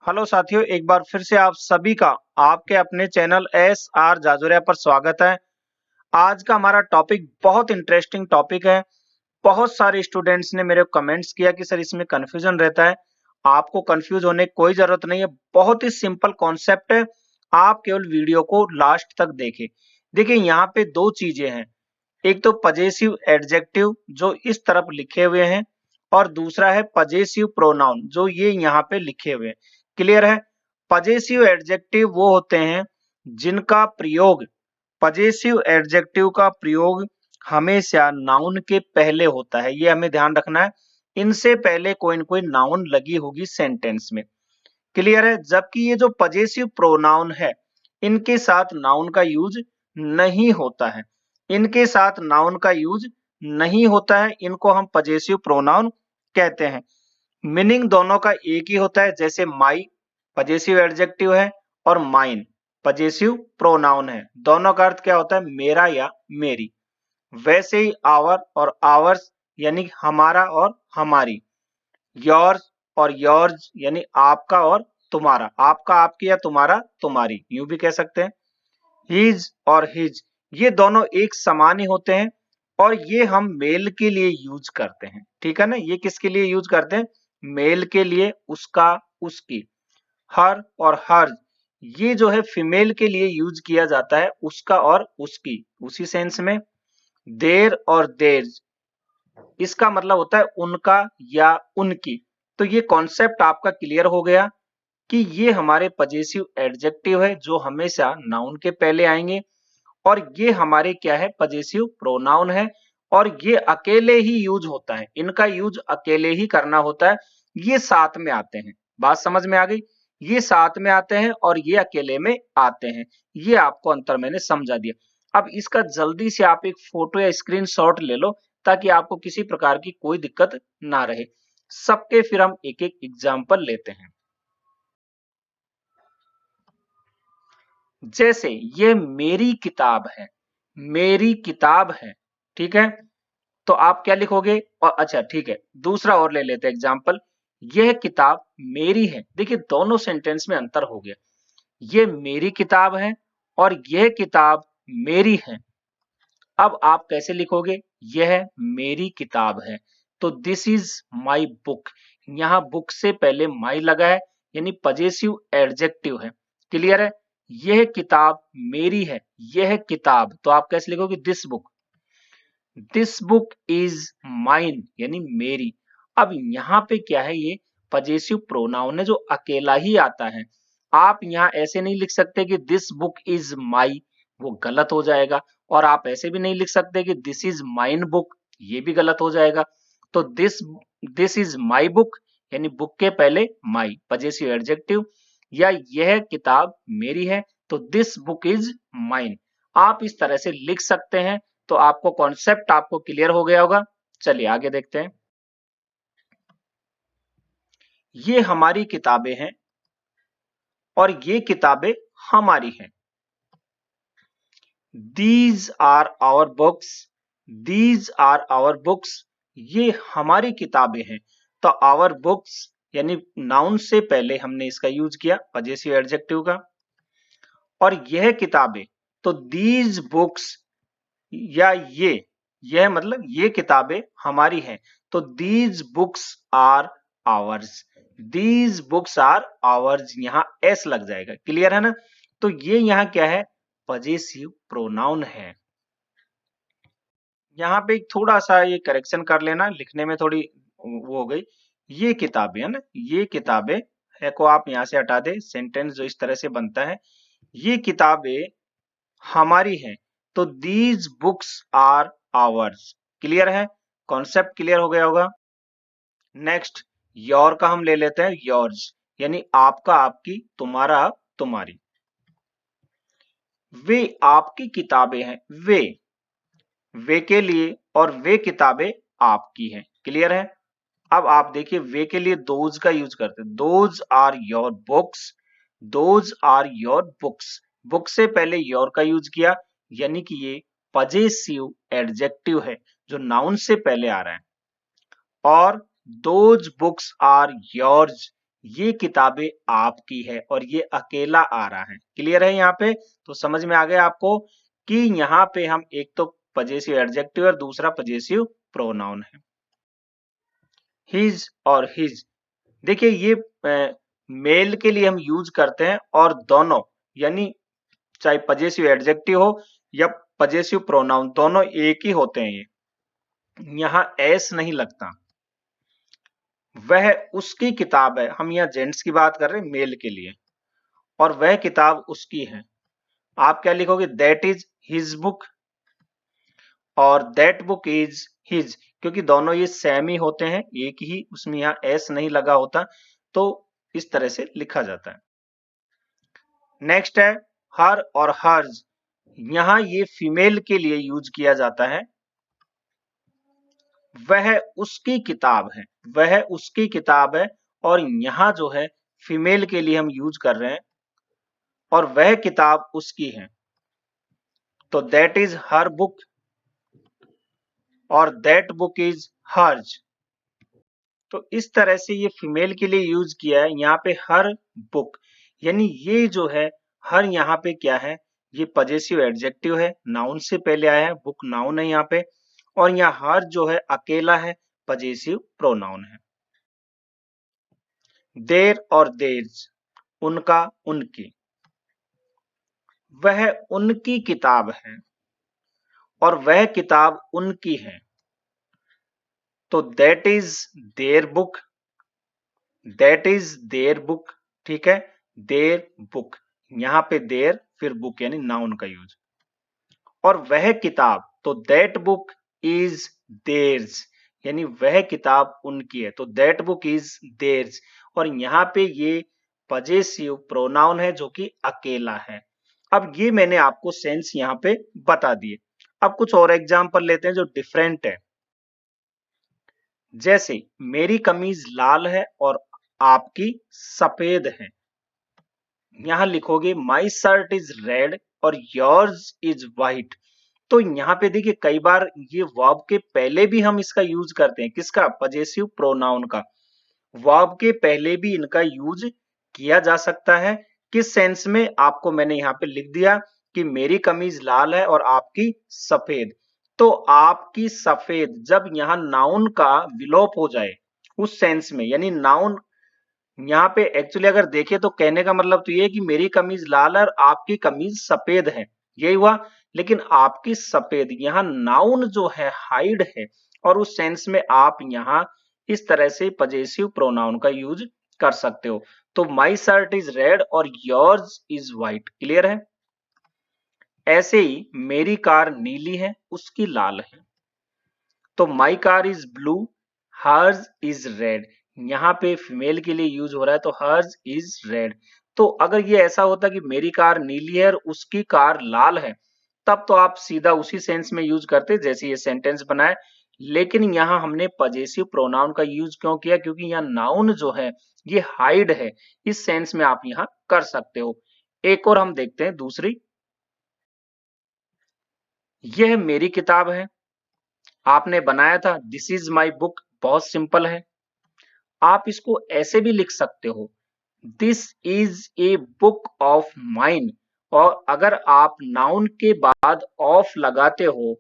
Hello साथियों, एक बार फिर से आप सभी का आपके अपने चैनल एस आर जाजुरिया पर स्वागत है। आज का हमारा टॉपिक बहुत इंटरेस्टिंग टॉपिक है। बहुत सारे स्टूडेंट्स ने मेरे को कमेंट्स किया कि सर इसमें कंफ्यूजन रहता है। आपको कंफ्यूज होने की कोई जरूरत नहीं है, बहुत ही सिंपल कॉन्सेप्ट है। आप केवल वीडियो को लास्ट तक देखें। देखिए यहाँ पे दो चीजें हैं, एक तो पजेसिव एडजेक्टिव जो इस तरफ लिखे हुए हैं और दूसरा है पजेसिव प्रोनाउन जो ये यहाँ पे लिखे हुए हैं। क्लियर है? पजेसिव एडजेक्टिव वो होते हैं जिनका प्रयोग, पजेसिव एडजेक्टिव का प्रयोग हमेशा नाउन के पहले होता है, ये हमें ध्यान रखना है। इनसे पहले कोई न कोई नाउन लगी होगी सेंटेंस में। क्लियर है? जबकि ये जो पजेसिव प्रोनाउन है इनके साथ नाउन का यूज नहीं होता है, इनके साथ नाउन का यूज नहीं होता है, इनको हम पजेसिव प्रोनाउन कहते हैं। मीनिंग दोनों का एक ही होता है, जैसे माई पजेसिव एडजेक्टिव है और माइन पजेसिव प्रोनाउन है। दोनों का अर्थ क्या होता है? मेरा या मेरी। वैसे ही आवर और आवर्स यानी हमारा और हमारी, योर्स और योर्स यानी आपका और तुम्हारा, आपका आपकी या तुम्हारा तुम्हारी, यूं भी कह सकते हैं। हिज और हिज ये दोनों एक समान ही होते हैं और ये हम मेल के लिए यूज करते हैं। ठीक है ना? ये किसके लिए यूज करते हैं? मेल के लिए, उसका उसकी। हर और हर ये जो है फीमेल के लिए यूज किया जाता है, उसका और उसकी, उसी सेंस में। देर और देर इसका मतलब होता है उनका या उनकी। तो ये कॉन्सेप्ट आपका क्लियर हो गया कि ये हमारे पजेसिव एडजेक्टिव है जो हमेशा नाउन के पहले आएंगे और ये हमारे क्या है? पजेसिव प्रोनाउन है और ये अकेले ही यूज होता है, इनका यूज अकेले ही करना होता है। ये साथ में आते हैं, बात समझ में आ गई? ये साथ में आते हैं और ये अकेले में आते हैं। ये आपको अंतर मैंने समझा दिया। अब इसका जल्दी से आप एक फोटो या स्क्रीनशॉट ले लो ताकि आपको किसी प्रकार की कोई दिक्कत ना रहे। सबके फिर हम एक एक एग्जाम्पल लेते हैं। जैसे ये मेरी किताब है, मेरी किताब है। ठीक है? तो आप क्या लिखोगे? और अच्छा ठीक है, दूसरा और ले लेते हैं एग्जाम्पल। यह किताब मेरी है। देखिए दोनों सेंटेंस में अंतर हो गया। ये मेरी किताब है और यह किताब मेरी है। अब आप कैसे लिखोगे? यह मेरी किताब है तो दिस इज माई बुक। यहाँ बुक से पहले माई लगा है यानी पजेसिव एडजेक्टिव है। क्लियर है? यह किताब मेरी है, यह किताब, तो आप कैसे लिखोगे? This book. This book is mine यानी मेरी। अब यहाँ पे क्या है? ये पजेसिव प्रोनाउन है जो अकेला ही आता है। आप यहाँ ऐसे नहीं लिख सकते कि दिस बुक इज माई, वो गलत हो जाएगा। और आप ऐसे भी नहीं लिख सकते कि दिस इज माइन बुक, ये भी गलत हो जाएगा। तो दिस इज माई बुक यानी बुक के पहले माई पजेसिव एडजेक्टिव, या यह किताब मेरी है तो दिस बुक इज माइन। आप इस तरह से लिख सकते हैं। तो आपको कॉन्सेप्ट आपको क्लियर हो गया होगा। चलिए आगे देखते हैं। ये हमारी किताबें हैं और ये किताबें हमारी हैं। These are our books, these are our books ये हमारी किताबें हैं। तो आवर बुक्स यानी नाउन से पहले हमने इसका यूज किया पजेसिव एडजेक्टिव का। और यह किताबें, तो दीज बुक्स या यह मतलब ये किताबें हमारी हैं तो these books are ours, these books are ours, यहाँ एस लग जाएगा। क्लियर है ना? तो ये यहाँ क्या है? पजेसिव प्रोनाउन है। यहाँ पे एक थोड़ा सा ये करेक्शन कर लेना, लिखने में थोड़ी वो हो गई। ये किताबें है ना, ये किताबें है को आप यहाँ से हटा दे, सेंटेंस जो इस तरह से बनता है, ये किताबें हमारी हैं तो these books are ours. Clear है? कॉन्सेप्ट क्लियर हो गया होगा। नेक्स्ट योर का हम ले लेते हैं, योर्स यानी आपका आपकी, तुम्हारा तुम्हारी। वे आपकी किताबें हैं, वे के लिए, और वे किताबें आपकी हैं। क्लियर है? अब आप देखिए वे के लिए दोज का यूज करते हैं, those are your books, those are your books. Book से पहले योर का यूज किया यानी कि ये पजेसिव एडजेक्टिव है जो नाउन से पहले आ रहा है। और दोज बुक्स आर योर्स ये किताबें आपकी है और ये अकेला आ रहा है। क्लियर है यहाँ पे? तो समझ में आ गया आपको कि यहाँ पे हम एक तो पजेसिव एडजेक्टिव और दूसरा पजेसिव प्रोनाउन है। हिज और हिज, देखिए ये मेल के लिए हम यूज करते हैं और दोनों यानी चाहे पजेसिव एडजेक्टिव हो या पजेसिव प्रोनाउन दोनों एक ही होते हैं। ये यहाँ एस नहीं लगता। वह उसकी किताब है, हम यहाँ जेंट्स की बात कर रहे हैं मेल के लिए, और वह किताब उसकी है। आप क्या लिखोगे? दैट इज हिज बुक और दैट बुक इज हिज, क्योंकि दोनों ये सेम ही होते हैं, एक ही, उसमें यहाँ एस नहीं लगा होता, तो इस तरह से लिखा जाता है। नेक्स्ट है हर और हर्ज। यहाँ ये फीमेल के लिए यूज किया जाता है। वह उसकी किताब है, वह उसकी किताब है, और यहाँ जो है फीमेल के लिए हम यूज कर रहे हैं और वह किताब उसकी है, तो दैट इज हर बुक और दैट बुक इज हर्ज। तो इस तरह से ये फीमेल के लिए यूज किया है। यहाँ पे हर बुक, यानी ये जो है हर, यहाँ पे क्या है, ये पजेसिव एडजेक्टिव है, नाउन से पहले आया है, बुक नाउन है यहाँ पे, और यहाँ हर जो है अकेला है, पजेसिव प्रोनाउन है। देर और देर्स, उनका उनकी, वह उनकी किताब है और वह किताब उनकी है, तो that is their book, that is their book. ठीक है, देयर बुक, यहाँ पे देयर फिर बुक यानी नाउन का यूज, और वह किताब, तो दैट बुक इज देयर्स, यानी वह किताब उनकी है, तो दैट बुक इज देयर्स, और यहाँ पे ये पजेसिव प्रोनाउन है जो कि अकेला है। अब ये मैंने आपको सेंस यहाँ पे बता दिए। अब कुछ और एग्जाम्पल लेते हैं जो डिफरेंट है। जैसे मेरी कमीज लाल है और आपकी सफेद है। यहाँ लिखोगे माई शर्ट इज रेड और योर्स इज व्हाइट। तो यहाँ पे देखिए कई बार ये वर्ब के पहले भी हम इसका यूज करते हैं, किसका? पजेसिव प्रोनाउन का। वर्ब के पहले भी इनका यूज किया जा सकता है। किस सेंस में? आपको मैंने यहाँ पे लिख दिया कि मेरी कमीज लाल है और आपकी सफेद। तो आपकी सफेद जब यहाँ नाउन का विलोप हो जाए उस सेंस में, यानी नाउन यहाँ पे एक्चुअली अगर देखे तो कहने का मतलब तो ये है कि मेरी कमीज लाल है और आपकी कमीज सफेद है, यही हुआ। लेकिन आपकी सफेद, यहाँ नाउन जो है हाइड है, और उस सेंस में आप यहाँ इस तरह से पजेसिव प्रोनाउन का यूज कर सकते हो। तो माई शर्ट इज रेड और योर्स इज व्हाइट। क्लियर है? ऐसे ही मेरी कार नीली है, उसकी लाल है, तो माई कार इज ब्लू, हर्ज इज रेड। यहाँ पे फीमेल के लिए यूज हो रहा है, तो हर्ज इज रेड। तो अगर ये ऐसा होता कि मेरी कार नीली है और उसकी कार लाल है, तब तो आप सीधा उसी सेंस में यूज करते जैसे ये सेंटेंस बनाए। लेकिन यहाँ हमने पजेसिव प्रोनाउन का यूज क्यों किया? क्योंकि यहाँ नाउन जो है ये हाइड है, इस सेंस में आप यहाँ कर सकते हो। एक और हम देखते हैं दूसरी। यह मेरी किताब है, आपने बनाया था दिस इज माई बुक, बहुत सिंपल है। आप इसको ऐसे भी लिख सकते हो, this is a book of mine, और अगर आप नाउन के बाद ऑफ लगाते हो,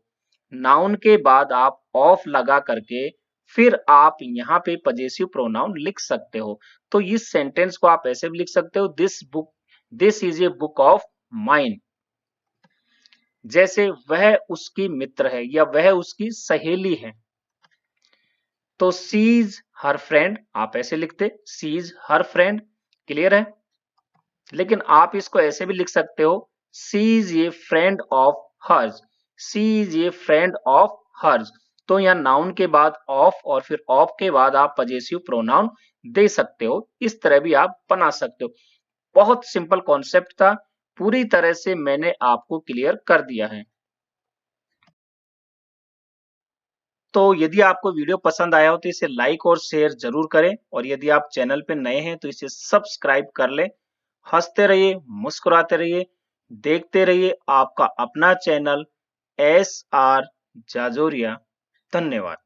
नाउन के बाद आप ऑफ लगा करके फिर आप यहाँ पे पजेसिव प्रोनाउन लिख सकते हो। तो इस सेंटेंस को आप ऐसे भी लिख सकते हो, this is a book of mine. जैसे वह उसकी मित्र है या वह उसकी सहेली है, तो सीज हर फ्रेंड, आप ऐसे लिखते सीज हर फ्रेंड। क्लियर है? लेकिन आप इसको ऐसे भी लिख सकते हो, सी इज ए फ्रेंड ऑफ हर्ज, सी इज ए फ्रेंड ऑफ हर्ज। तो यहाँ नाउन के बाद ऑफ और फिर ऑफ के बाद आप पजेसिव प्रोनाउन दे सकते हो। इस तरह भी आप बना सकते हो। बहुत सिंपल कॉन्सेप्ट था, पूरी तरह से मैंने आपको क्लियर कर दिया है। तो यदि आपको वीडियो पसंद आया हो तो इसे लाइक और शेयर जरूर करें, और यदि आप चैनल पे नए हैं तो इसे सब्सक्राइब कर लें। हंसते रहिए, मुस्कुराते रहिए, देखते रहिए आपका अपना चैनल एस आर जाजोरिया। धन्यवाद।